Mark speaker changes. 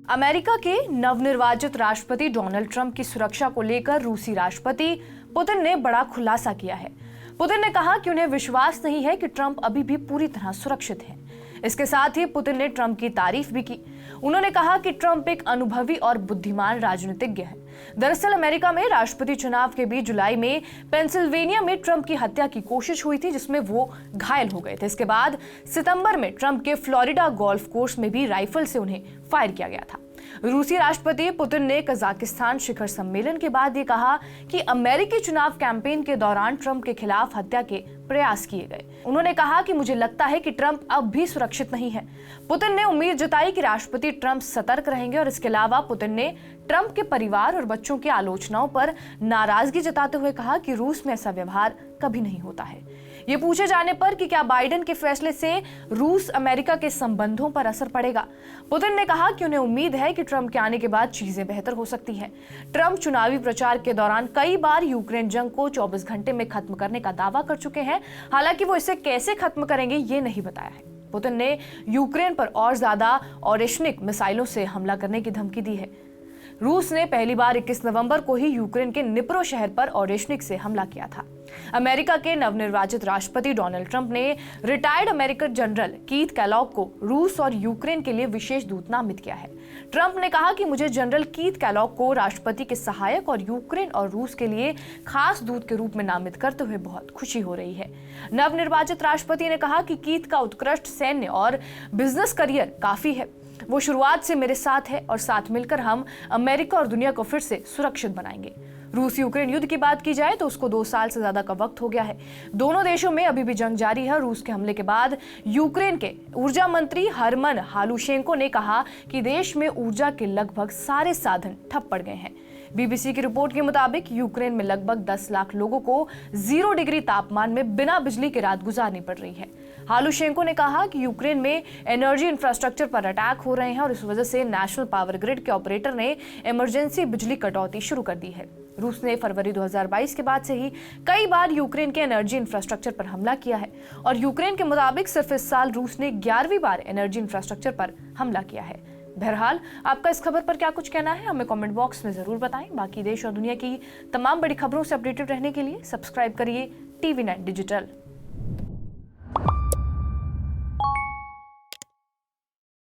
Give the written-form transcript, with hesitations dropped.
Speaker 1: America के नवनिर्वाचित राष्ट्रपति डोनाल्ड ट्रंप की सुरक्षा को लेकर रूसी राष्ट्रपति पुतिन ने बड़ा खुलासा किया है। पुतिन ने कहा कि उन्हें विश्वास नहीं है कि ट्रंप अभी भी पूरी तरह सुरक्षित हैं। इसके साथ ही पुतिन ने ट्रंप की तारीफ भी की। उन्होंने कहा कि ट्रंप एक अनुभवी और बुद्धिमान राजनीतिज्ञ है। दरअसल अमेरिका में राष्ट्रपति चुनाव के बीच जुलाई में पेंसिल्वेनिया में ट्रंप की हत्या की कोशिश हुई थी, जिसमें वो घायल हो गए थे। इसके बाद सितंबर में ट्रंप के फ्लोरिडा गोल्फ कोर्स में भी राइफल से उन्हें फायर किया गया था। रूसी राष्ट्रपति पुतिन ने कजाकिस्तान शिखर सम्मेलन के बाद ये कहा कि अमेरिकी चुनाव कैंपेन के दौरान ट्रंप के खिलाफ हत्या के प्रयास किए गए। उन्होंने कहा कि मुझे लगता है कि ट्रंप अब भी सुरक्षित नहीं है। पुतिन ने उम्मीद जताई कि राष्ट्रपति ट्रंप सतर्क रहेंगे और इसके अलावा पुतिन ने ट्रंप के परिवार और बच्चों की आलोचनाओं पर नाराजगी जताते हुए कहा कि रूस में ऐसा व्यवहार कभी नहीं होता है। ये पूछे जाने पर कि क्या बाइडेन के फैसले से रूस अमेरिका के संबंधों पर असर पड़ेगा, पुतिन ने कहा कि उन्हें उम्मीद है कि ट्रंप के आने के बाद चीजें बेहतर हो सकती हैं। ट्रंप चुनावी प्रचार के दौरान कई बार यूक्रेन जंग को 24 घंटे में खत्म करने का दावा कर चुके हैं। हालांकि वो इसे कैसे खत्म करेंगे ये नहीं बताया है। पुतिन ने यूक्रेन पर और ज्यादा ऑरेशनिक मिसाइलों से हमला करने की धमकी दी है। रूस ने पहली बार 21 नवंबर को ही यूक्रेन के निप्रो शहर पर ऑरेशनिक से हमला किया था। अमेरिका के नवनिर्वाचित राष्ट्रपति डोनाल्ड ट्रंप ने retired American general Keith Kellogg को रूस और यूक्रेन के लिए विशेष दूत नामित किया है। ट्रंप ने कहा कि मुझे जनरल कीथ कैलॉग को राष्ट्रपति के सहायक और यूक्रेन और रूस के लिए खास दूत के रूप में नामित करते हुए बहुत खुशी हो रही है। नवनिर्वाचित राष्ट्रपति ने कहा कि कीथ का उत्कृष्ट सैन्य और बिजनेस करियर काफी है। वो शुरुआत से मेरे साथ है और साथ मिलकर हम अमेरिका और दुनिया को फिर से सुरक्षित बनाएंगे। रूस यूक्रेन युद्ध की बात की जाए तो उसको 2 साल से ज्यादा का वक्त हो गया है। दोनों देशों में अभी भी जंग जारी है। रूस के हमले के बाद यूक्रेन के ऊर्जा मंत्री हरमन हालुशेंको ने कहा कि देश में ऊर्जा के लगभग सारे साधन ठप पड़ गए हैं। बीबीसी की रिपोर्ट के मुताबिक यूक्रेन में लगभग 10 लाख लोगों को 0 डिग्री तापमान में बिना बिजली के रात गुजारनी पड़ रही है। हालुशेंको ने कहा कि यूक्रेन में एनर्जी इंफ्रास्ट्रक्चर पर अटैक हो रहे हैं और इस वजह से नेशनल पावर ग्रिड के ऑपरेटर ने इमरजेंसी बिजली कटौती शुरू कर दी है। रूस ने फरवरी 2022 के बाद से ही कई बार यूक्रेन के एनर्जी इंफ्रास्ट्रक्चर पर हमला किया है और यूक्रेन के मुताबिक सिर्फ इस साल रूस ने 11वीं बार एनर्जी इंफ्रास्ट्रक्चर पर हमला किया है। बहरहाल आपका इस खबर पर क्या कुछ कहना है, हमें कमेंट बॉक्स में जरूर बताएं। बाकी देश और दुनिया की तमाम बड़ी खबरों से अपडेटेड रहने के लिए सब्सक्राइब करिए TV9 डिजिटल।